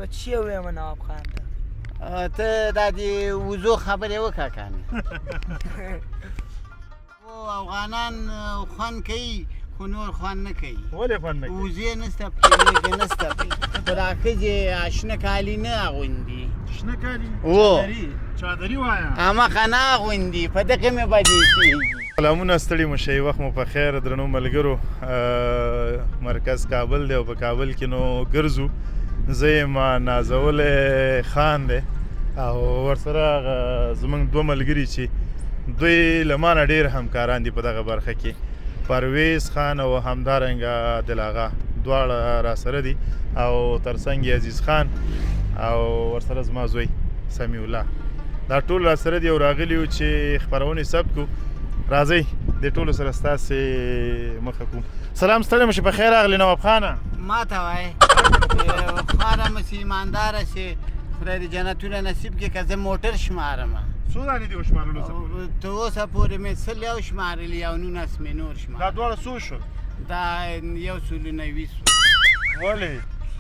به چی ووایم نواب خان ته دا د وضو خبرې وکړه کنه او افغانان خوند کوي خو نور خوند نه کوي ولې خوند نه کوي وزې نسته پکې میږه نسته پکې خو دا ښځې شنه کالي نه اغوندي شنه کالي و چادري وایه همخه نه اغوندي په دغه مې بدې کېږي سلامونه ستړي مو شئ وخت مو په خیر درنو ملګرو مرکز کابل دی او په کابل کې نو ګرځو زه یم نازولی خان دی او ورسره زموږ دوه ملګري چې دوی له ما نه ډېر همکاران دي په دغه برخه کې پرویز خان او همدارنګه عادل آغا دواړه راسره دي او ترڅنګ یې عزیز خان او ورسره زما زوی سمیع الله دا ټول راسره دي او راغلي وو چې خپرونې ثبت کړو راځئ د ټولو سره ستاسې مخه کوم سلام ستړی مو شي په خیر راغلی نواب خانه ما ته وایې خواره مې چې ایمانداره چې خدای دې جنتونه نصیب کړي که زه موټر شمارم څو دانې دي وشمارلو څه تر اوسه پورې مې سل یو شمارلي او 19 مې نور دا شمارل دواړه څو شول دا 120 ولې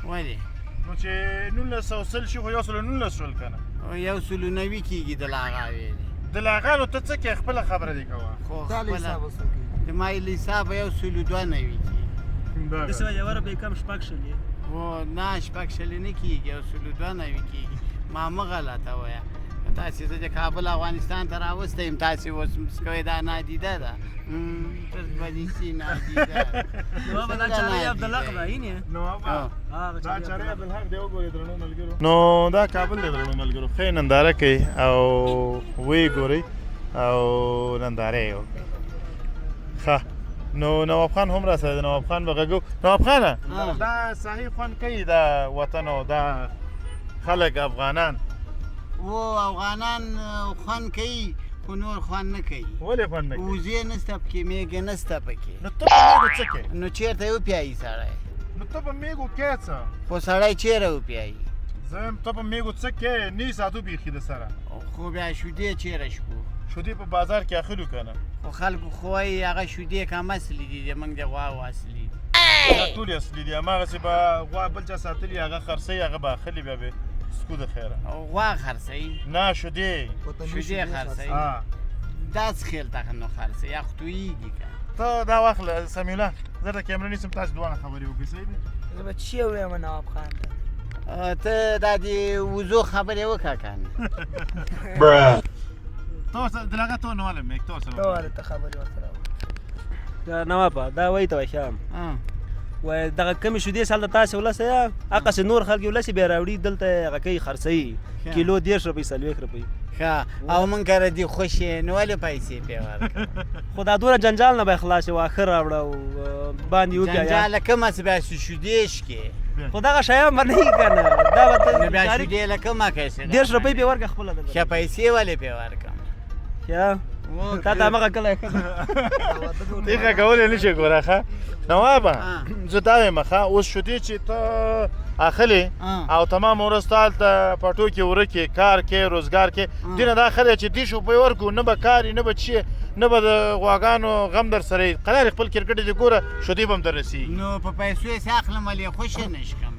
ولې نو چې 1900 سل شي خو 119 شول که نه 190 کېږي د لاغا ویلې د لاغانو ته څه کې خپله خبره دی کوه خو خپله د ما حساب 192 کېږي داسې وایي یوه روپۍ کم شپږ شلې هو نه شپږ شلې نه کېږي 192 کېږي ما مه غلطه وایه تاسې زه د کابل افغانستان ته راوستی یم تاسې اوس کوئ دا نادیده ده بدیسي نادیده نوابه دا چاره عبدالحق ده اینې نوابه دا چاره عبدالحق دی وګورئ درنو ملګرو نو دا کابل دی درنو ملګرو ښه ننداره کوي او ویې ګورئ او ننداره یې وکړئ ښه نو نواب خان هم راسره دی نواب خان به غږو نواب خانه دا صحیح خوند کوي دا وطن او دا خلک افغانان و افغانان خوند کوي خو نور خوند نه کوي ولې خوند نه کوي وزې نسته پکې میږه نسته پکې نو ته په میږو څه کوې نو چېرته یې وپیایي سړی نو ته په میږو کوې څه خو سړی چېرې وپیایي زه یم ته په میږو څه کوې نه یې ساتو بیخي د سره خو بیا شودې چېرې شکو شودې په بازار کې اخلو که نه خو خلکو خو وایي هغه شودې کم اصلي دي زموږ د غواو اصلي دي دا ټول یې اصلي دي هماغسې به غوا بل چا ساتلي هغه خرڅوي هغه به اخلي بیا به سکو د خیره غوا خرڅوي نه شودې شودې خرڅوي داسې خیل ته نو خرڅوي یا خو تویېږي که ته دا واخله سمیع الله زه د کیمره نیسم تاسې دواړه خبرې وکړئ صحیح دي زه به چی ووایم نواب خان ته دا د وضو خبرې وکړه که نه ته د هغه ته نه ولم ته ورسره ته ولې ته خبرې ورسره دا نوابه دا وایي ته وایي ښه وایي دغه کمې شودې سال د تاسې ولسه هغسې نور خلک ولسې بیا راوړي دلته هغه کوي خرڅوي کیلو 10 روپۍ 40 روپۍ ښه او موږ کره دې خوښ یې نو ولې پیسې پرې ورکړه خو دا دومره جنجال نه به خلاص وي واښه راوړه او باندې وبیا جنجال کومه څه بیا شودې شکې خو دغه شیان به نه وي که نه دا به نو بیا شودې له کومه کوې 10 روپۍ پرې ورکړه خپله ښه پیسې ولې پرې ورکړم ښه تا ته همغه کله تیښه کولی نه شي ګوره ښه نوابه زه دا وایم ښه اوس شودې چې ته اخلې او تمام ورځ ته هلته پټو کې ورکې کار کې روزګار کې دې نه دا ښه دی چې 10 روپۍ ورکړو نه به کار نه به څه نه به د غواګانو غم در سره وي قرار خپل کرکټ دې ګوره شودې به هم در رسېږي نو په پیسو یې اخلم ولې خوښه نه شکم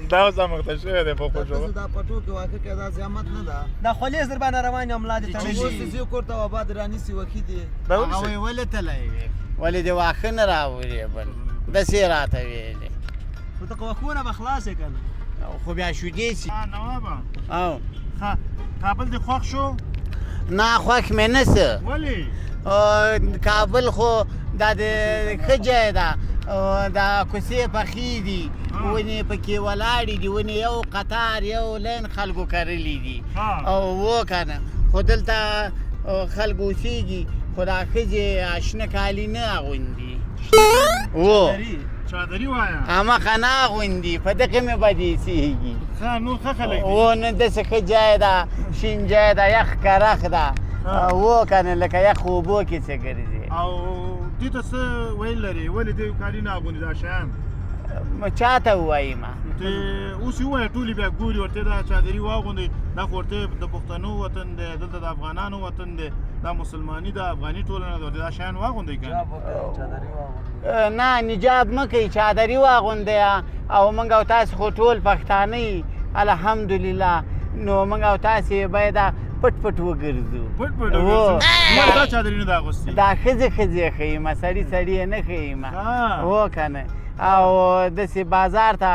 دا اوس همغته شوی دی په خوشو دا پټو کې واقع کې دا زحمت نه ده دا خولې در باندې روان یم ملا دې چې تړلي اوس زه کور ته وباد رانیسي وکي دي دا هغه وایي ولې تللی وې ولې دې واښه نه راوړې بل داسې یې راته ویلې خو ته قوښونه به خلاص یې که نه خو بیا شودې سي نوابه او ښه کابل دې خوښ شو نه خوښ مې نه څه ولې کابل خو دا د ښه ځای ده دا کوڅې پخې دي ونې پکې ولاړې دي ونې یو قطار یو لین خلکو کرلي دي او و که نه خو دلته خلک اوسېږي خو دا ښځې شنه کالي نه اغوندي و چادري وایه همخه نه اغوندي په دغې مې بدې ایسېږي ښه نور ښه خلک دي و نه داسې ښه ځای ده شین ځای ده یخ کرخ ده و که نه لکه یخ اوبو کې څه ګرځي او دې ته څه ویل لري ولې دې کالي نه اغوندي دا شیان چاته ووایم ته اوس یې ووایه ټولې بیا ګوري ورته دا چادري واغوندئ دا خو ورته د پښتنو وطن دی دلته د افغانانو وطن دی دا مسلمانی د افغاني ټولنه ده دا شیان واغوندئ که نه نجاب مه کوئ چادري واغوندئ او موږ او تاسې خو ټول پښتانه یي الحمدلله نو موږ او تاسې باید پټ پټ وګرځو پټ پټ وګرځو دا چادري نه ده اغوستې دا ښځې ښځې ښیمه سړي سړي یې نه ښیمه هو که نه او داسې بازار ته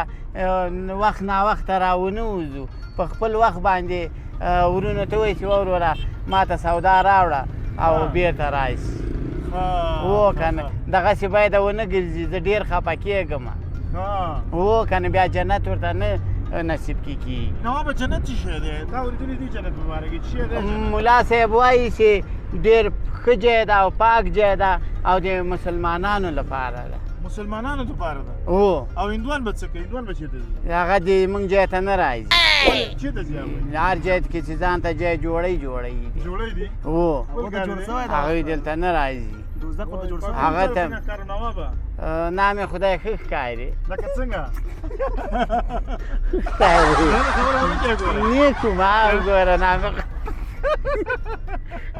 وخت ناوخته راونه وځو په خپل وخت باندې ورونو ته وایي چې وروره ما ته سودا راوړه او بېرته راشي هو که نه دغسې باید ونه ګرځي زه ډېر خفه کېږم هو که نه بیا جنت ورته نه نصیب کېږي نوابه جنت څه شی دی تا اورېدلی دي جنت په باره کې څه شی دی ملا صاحب وایي چې ډېر ښه ځای ده او پاک ځای ده او د مسلمانانو لپاره ده مسلمانانو لپاره ده هو او هندوان به څه کوي هندوان به چېرته ځي هغه د موږ ځای ته نه راځي چېرته ځي هغوی هر ځای کې چې ځان ته ځای جوړی دي جوړی دي هو ولې هغوی دلته نه راځي دوزخ ورته جوړ شوی هغه ته څنګه کار نوابه نام خدای ښه ښکاري لکه څنګه ښکاري خبره وکړې ګوره نیکو ما وګوره نام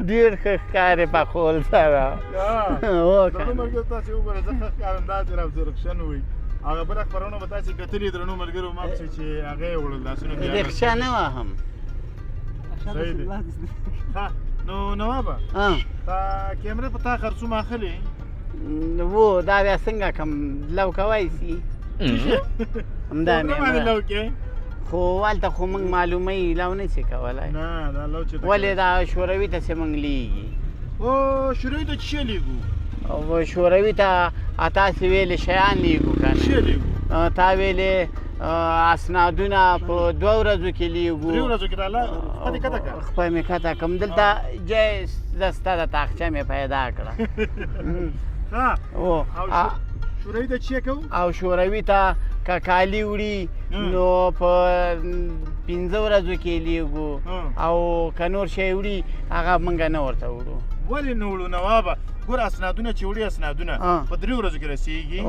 ډېر ښه ښکاري په خول سره هو که درنو ملګرو تاسې وګورئ زه ښه ښکارم دا چې رفزرکشن وایي هغه بله خپرونه به تاسې کتلي درنو ملګرو ما پسې چې هغه یې وړل لاسونه بیا رکشه نه وهم صحیح دی ښه نو نوابه تا کیمرې په تا خرڅوم اخلې و دا بیا څنګه کم لو کوی سي همدا مې لو کې خو هلته خو موږ معلوموي لو نه شي کولی نه دا لو چې ولې دا شوروي ته چې موږ لیږي او شوروي ته څه لیږو او شوروي ته تاسې ویلې شیان لیږو که څه لیږو نه تا ویلې اسنادونه په 2 ورځو کې لیږو 3 ورځو کې راله خپه دې کته کړه خپه مې کته کړم دلته جای ستا د تاقچه مې پیدا کړه شوروي ته څه کوو او شوروي ته که کالي وړي نو په 15 ورځو کې لیږو او که نور شی وړي هغه موږ نه ورته وړو ولې نه وړو نوابه ګوره اسنادونه چې وړي اسنادونه په 3 ورځو کې رسېږي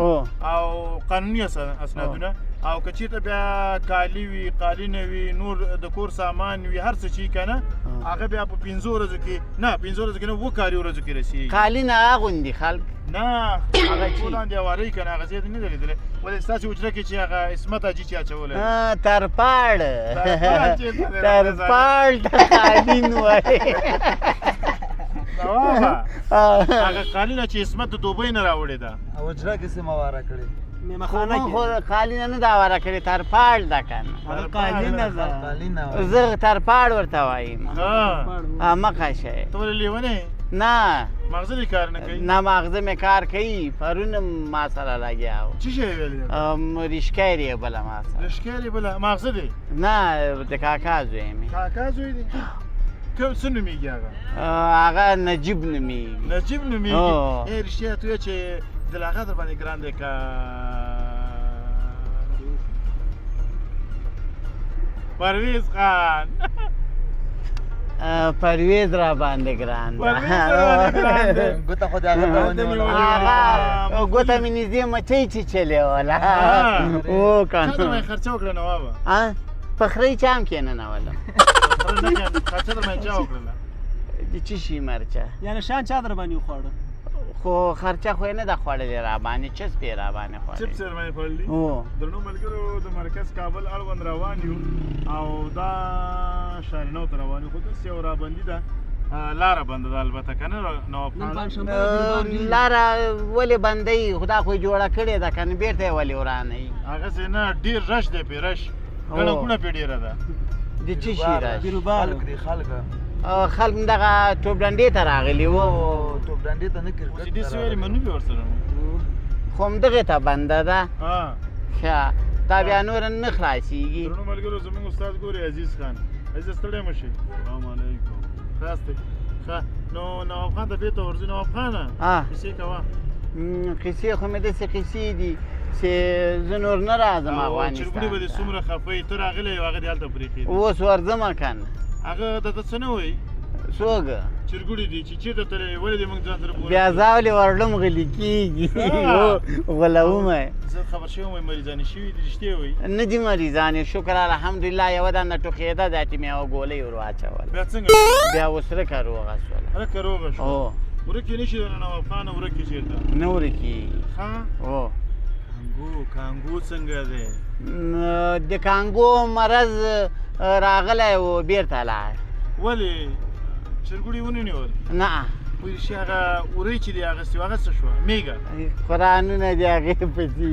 او قانوني اسنادونه او که چېرته بیا کالي وي قالینه وي نور د کور سامان وي هر څه چې که نه هغه بیا په 15 ورځو کې نه 15 ورځو کې نه 2 کالي ورځو کې رسېږي کالي نه اغوندي خلک نه هغه چې وړاندې هوارۍ که نه هغه زیات نه دی لیدلی ولې ستاسې حجره کې چې هغه عصمت حاجي چې اچولی ترپاړ ترپاړ ته قالین وایي نوابه هغه قالینه چې عصمت د دوبۍ نه راوړې ده او حجره کې څه مواره کړې میمخانه خو قالینه نه ده واره کړې ترپاړ ده که نه قالینه ده زه ترپاړ ورته وایم مخه شی ته ولې لیونی نه مغزه دې کار نه کوي نه مغزه مې کار کوي پرون ما سره لګیا و څه شی ویلې ریشکیر یې بله ما سره ریشکیر یې بله مغزه دی نه د کاکا زوی مې کاکا زوی دی کوم څه نومیږي هغه هغه نجیب نومیږي نجیب نومیږي ای رښتیا ته وایه چې دلهغه در باندې ګران دی که پرویز خان پرویز را باندې ګران ده ګوته خو د هغه ګوته مې نږدې مچۍ چیچلې وله او که چا در باندې خرچه وکړه نوابه پخرۍ چام کې ننولم خرچه در باندې چا وکړله د څه شي مرچه یعنې شان چا در باندې وخوړه خو خرچه خو یې نه ده خوړلې را باندې چسپ یې را باندې خوړلې چپس یې در باندې خوړلي هو درنو ملګرو د مرکز کابل اړوند روان یو او دا شارنو ته روان یو خو داسې یو رابندي ده لاره بنده ده البته که نه نواب خان لاره ولې بندوي خدا خو یې جوړه کړې ده که نه بېرته یې ولې ورانوي هغسې نه ډېر رش دی پرې رش ګڼه ګوڼه پرې ډېره ده د څه شي راشي خلک دي خلک خلک دغه توپ ډنډې ته راغلي وو توپ ډنډې ته نه اوس دې څه ویلې منو بې ورسره خو همدغې ته بنده ده ښه دا بیا نور نه خلاصېږي درنو ملګرو زموږ استاد ګوري عزیز خان عزیز ستړی مه شئ سلام علیکم خاص دی ښه نو نواب خان ته بېرته ورځو نواب خانه کیسې کوه قصې خو مې داسې قصې دي چې زه نور نه راځم افغانستان چرګوړي به دې څومره خفه یي ته راغلی یو هغه دې هلته پرېښې اوس ورځمه که نه هغه درته څه نه وایي څوک چرګوړي دي چې چېرته تللی ولې دې موږ ځان سره بولې بیا زاولې ورلم غلي کېږي غولومه زه خبر شوی وم مریضانې شوي دي رښتیا وایي نه دي مریضانې شکر الحمدلله یوه دانه ټوخېده دا چې مې یوه ګولۍ ور واچوله بیا څنګه بیا اوس رکه روغه شوله هلکه روغه شوه هو ورک یې نه شي دننه نواب خانه ورک یې چېرته نه ورکېږي ښه هو کانګو څنګه دی د کانګو مرض راغلی و بېرته لاړ ولې چرګوړي ونیول نه وایي چې هغه وری چې دی اخیستې وه هغه څه شوه میږه قرآنونه د هغې پسې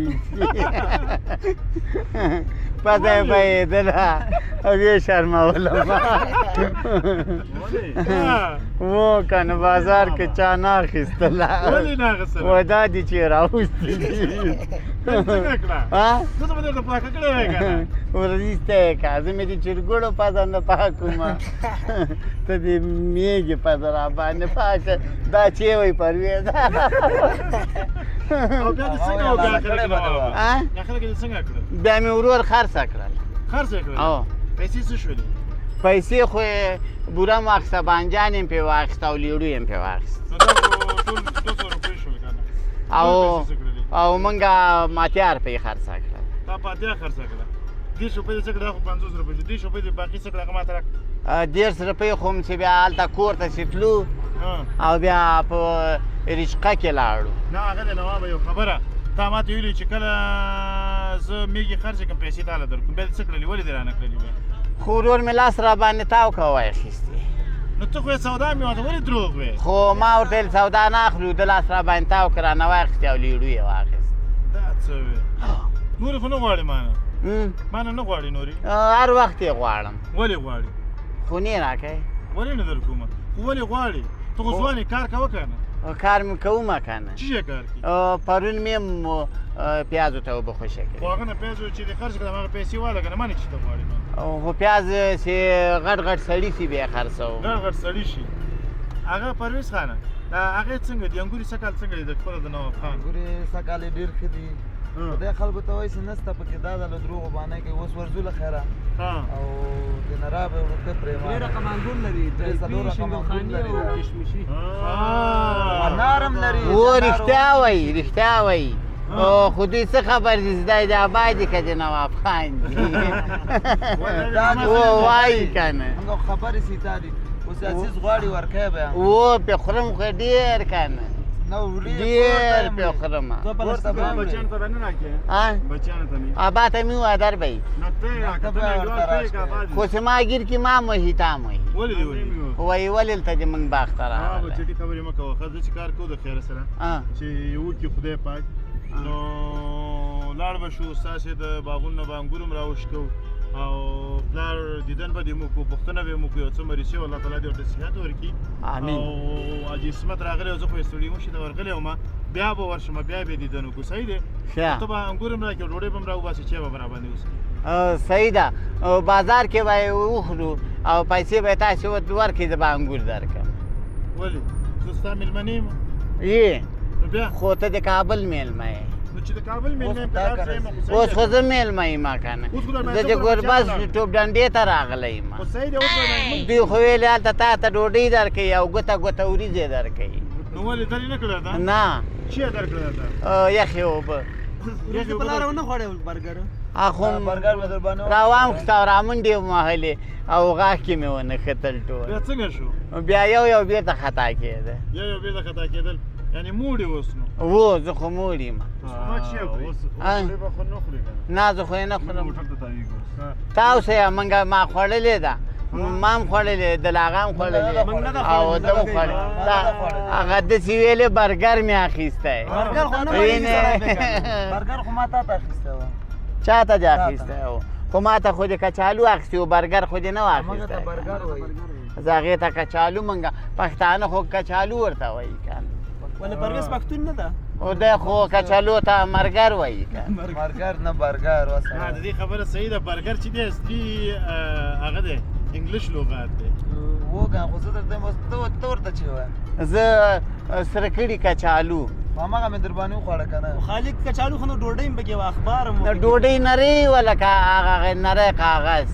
پته یې پوهېدله او ویې شرمولم و که نه بازار کې چا نه اخیستله ولې نه اخیستله و دا دي چې راوستي دي څنګه کړه زه ته به درته پاکه کړې وای که نه ورزیسته یې که زه مې د چرګوړو پزنده پاکومه ته د میږې پزه راباندې پاکه دا چې وایي پرویز او بیا دې څنګه وکړه خلک دا خلک دې څنګه کړه بیا مې ورور خرڅه کړل خرڅ یې کړل او پیسې څه شولې پیسې خو یې بوره مو اخیسته بانجان یې پرې واخیسته او لیړو یې پرې واخیست نو دا خو ټول 200 روپۍ شول که نه او موږ ماتیار پرې خرڅه کړل تا پاتیا خرڅه کړه 30 روپۍ دې څه کړه خو 50 روپۍ شو 30 روپۍ دې باقي څه کړه هغه ماته راکړه 10 روپۍ خو چې بیا هلته کور ته چې تلو او بیا په رشقه کې لاړو نه هغه دی نوابه یو خبره تا ماته ویلي چې کله زه میږي خرڅ کړم پیسې تاله درکړم بیا دې څه کړلې ولې دې رانه کړلې بیا خو ورور مې لاس راباندې تاو که واخیستې نو ته خو یې سودا مې ورته ولې دروغ وې خو ما ورته ویل سودا نه اخلو د لاس راباندې تاو که رانه واخیستې او لیړو یې واخیست دا څه وې نورې خو نه غواړې مانه نه غواړې نورې هر وخت یې غواړم ولې غواړې خو نه راکوې ولې نه در کومه خو ولې غواړې ته خو ځوان یې کار کوه که نه کار مې کومه که نه څه شی کار کوي پرون مې پیازو ته اوبه خوشه خو کړې هغه نه پیاز چې دې خرڅ کړم هغه پیسې واله که نه مانې چې ته غواړې خو پیاز چې غټ غټ سړي سي بیا خرڅوم غټ سړي شي هغه پرویز خانه هغې څنګه دي انګوري سږکال څنګه دي د خپله د نواب خان ګورې سږکال یې ډېر ښه دي خدای خلکو ته وایي چې نسته پکې دا د له دروغو بهانه کوي اوس ورځو له خیره او د نراب ورته پرېمانه ډېر رقم انګور لري څلور رقم انګور لري او کشمشي انار هم لري و رښتیا وایي رښتیا وایي خو دوی څه خبر دي چې دی د اباد دي که د نواب خان دي وایي که نه موږ خبرې سیتا دي اوس عزیز غواړي ورکوي به و پې خورم خو ډېر که نه ډېر پې خورم بچیانو ته به نه راکړې بچیانو ته مې ابا ته مې ووایه در به یي نو ته یې راکړه ته مې ګوال ته یې که اباد خو چې ما ګیر کې ما موهي تا موهي ولې دې وایي وایي ولې دلته دې موږ باغ ته به راغلی چټي خبرې مه کوه ښه زه چې کار کوو د خیره سره چې وکړي خدای پاک نو لاړ به شو ستاسې د باغونو نه به انګور هم راوشکو او پلار دیدن به دې مو کو پوښتنه به یې مو کو یو څه مریض شوی الله تعالی دې ورته صحت ورکړي آمین او حاجي عصمت راغلی او زه خو یې ستړي مو شي ته ورغلی وم بیا به ورشم بیا به یې دیدن وکړو صحیح دی ته به انګور هم راکړې ډوډۍ به هم راوباسې چای به به راباندې وڅښې صحیح ده بازار کې به یې وخورو او پیسې به یې تاسې ورکړي زه به انګور درکړم ولې زه ستا مېلمنې یم یې نو بیا خو ته د کابل میلمه یې نو چې د کابل مېلمه یم په دار ځای یم خو اوس خو زه میلمه یم که نه زه چې ګربز ټوپ ډنډې ته راغلی یم خو صحیح دی اوس به دوی خو ویلې هلته تا ته ډوډۍ درکوي او ګوته ګوته وریځې درکوي نو ولې در یې نه کړه ده نه چی یې در کړه ده یخې اوبه ورځې په لاره ونه خوړی برګر اخو برګر به در باندې راوام خسته او رامنډې مې وهلې او غاښ کې مې ونه ختل ټول بیا څنګه شو بیا یو بېرته خطا کېده یو بېرته خطا کېدل یعنې موړې اوس نو و زه خو موړ یم ما چې یې خوري ډوډۍ به خو نه خورې که نه نه زه خو یې نه خورم موټر ته تاویږو تاسو یې موږ ما خوړلې ده ما هم خوړلې د لاغه هم خوړلې او ده هم خوړلې هغه داسې ویلې برګر مې اخیستی برګر خو نه برګر خو ما تا ته اخیستی وه چا ته دې اخیستی و خو ما ته خو دې کچالو اخیستي و برګر خو دې نه و موږ اخیستی ته برګر وایي زه هغې ته کچالو موږ پښتانه خو کچالو ورته وایي که نه ولې پرویز پښتون نه ده او دی خو کچالو ته مرګر وایي که برګر نه برګر نه د دې خبره صحیح ده برګر چې دی اصلي هغه دی انګلیش لغات دی وګه خو زه درته وایم اوس ته ورته چې وایې زه سره کړي کچالو هماغه مې در باندې وخوړه که نه خالق کچالو خو نو ډوډۍ هم پکې وه اخبار هم ډوډۍ نرۍ وه لکه هغه نری کاغذ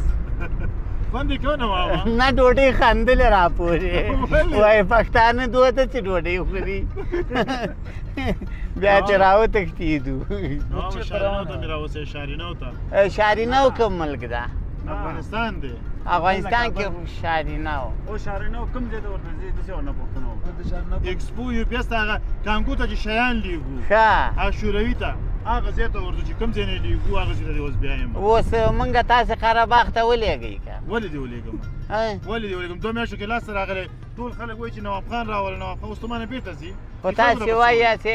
خوند یې کوه نوابه نه ډوډۍ خندلې را پورې ولې؟ وایي پښتانه دوه ته چې ډوډۍ خوري بیا چې راوتښتېدو نوابه شارینو ته مې راوسئ شارینو ته شارینو کوم ملک ده افغانستان دی افغانستان کې شارینو او شارینو کوم ځای ته ورته ځي داسې ورنه پوښتنه وکړه د شارنه اکسپو یو پیس ته هغه کانګو ته چې شیان لیږو ښه هغه شوروي ته هغه ځای ته ورځو چې کوم ځای نه لیږو هغه ځای ته دې اوس بیا یم اوس موږ تاسې قره باغ ته ولېږئ که ولې دې ولېږم ولې دې ولېږم 2 میاشتو کې لاسته راغلی ټول خلک وایي چې نواب خان راوله نواب خان اوس ته مانه بېرته ځي خو تاسې وایاست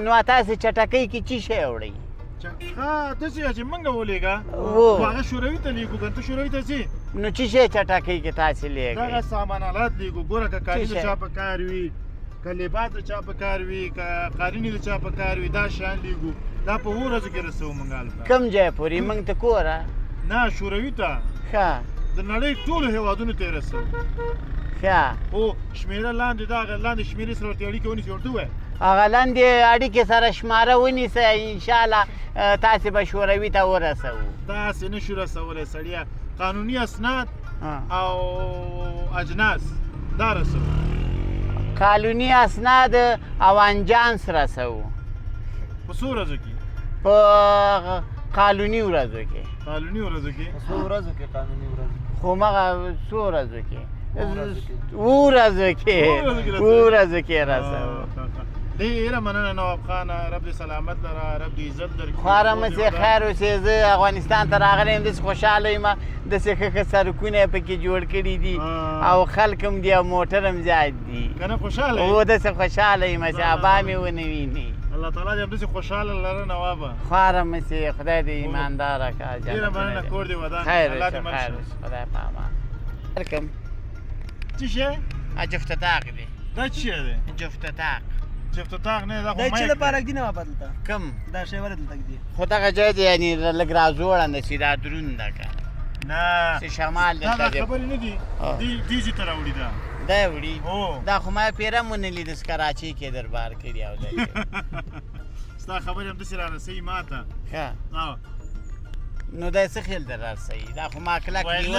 نو تاسې چټکۍ کې څه شی وړئ ښه داسې چې موږ ولېږه و هغه شوروي ته لیږو که ته شوروي ته ځې نو څه شی چټکۍ کې تاسې دغه لېږئ سامان آلات لیږو ګوره که کالي د څه شی؟ چا په کار وي که لباس د چا په کار وي که قالینې د چا په کار وي دا شیان لیږو دا په 2 ورځو کې رسوو موږ هلته کوم ځای پورې موږ ته کوره نه شوروي ته ښه د نړۍ ټولو هېوادونو ته یې رسوو ښه خو شمېره لاندې دغه لاندې شمېرې سره ورته اړیکې ونیسي ورته ووایه هغه لاندې اړیکې سره شماره ونیسه انشاءالله تاسې به شوروي ته ورسوو داسې نه شو رسولی سړیه قانوني اسناد ها. او اجناس دا رسوو قانوني اسناد او انجانس رسوو په څو ورځو کې په قانوني ورځو کې قانوني ورځو کې څو ورځو کې قانوني ورځ خو مغه څو ورځو کې ورځو کې. ورځو کې ورځو کې رسوو ډېره مننه نواب خان رب دې سلامت لره رب دې عزت درکړي خواره مسې خیر اوسې زه افغانستان ته راغلی یم داسې خوشحاله یم داسې ښه ښه سړکونه یې پکې جوړ کړي دي او خلک هم دي او موټر هم زیات دي که نه خوشحاله او داسې خوشحاله یم چې ابا مې ونه ویني الله تعالی دې همداسې خوشحاله لره نوابه خواره مسې خدای دې ایمانداره کړه ډېره مننه کور دې ودان خیر الله دې وشه مل خیر شه. وشه خدای په امان کوم څه شی جفت طاق دی دا څه شی دی جفت طاق چې افتتاح نه دا خو دا چې مایک لپاره دی نه دلته کم دا شی ولې دلته دی خو دغه ځای دی یعنی لږ راځوړنده چې دا دروند ده که نه چې شمال دا دلته دی خبرې نه دي دې ځای ته راوړي دا دا یې وړي هو دا خو ما پیره مونه لیدس کراچۍ کې دربار کړي او دی ستا خبرې همداسې را رسوي ما ته ښه او نو دا څه خیل در رسوي دا خو ما کلک نیولی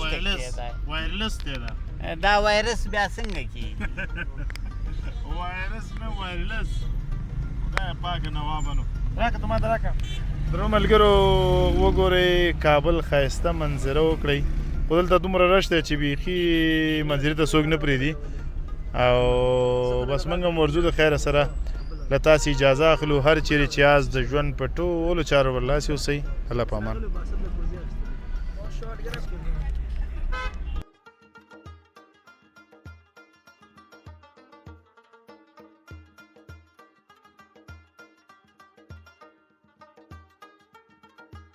نشته کېدای وایرلس دی دا دا وایرس بیا څنګه کېږي وایرس نه وایرلس خدای پاکه نوابانو راکه ته ما ته راکه درو ملګرو وګورئ کابل ښایسته منظره وکړئ خو دلته دومره رش دی چې بیخي منظرې ته څوک نه پرېږدي او بس موږ هم ورځو د خیره سره له تاسې اجازه اخلو هر چیرې چې یاست د ژوند په ټولو چارو برلاسي اوسئ الله په امان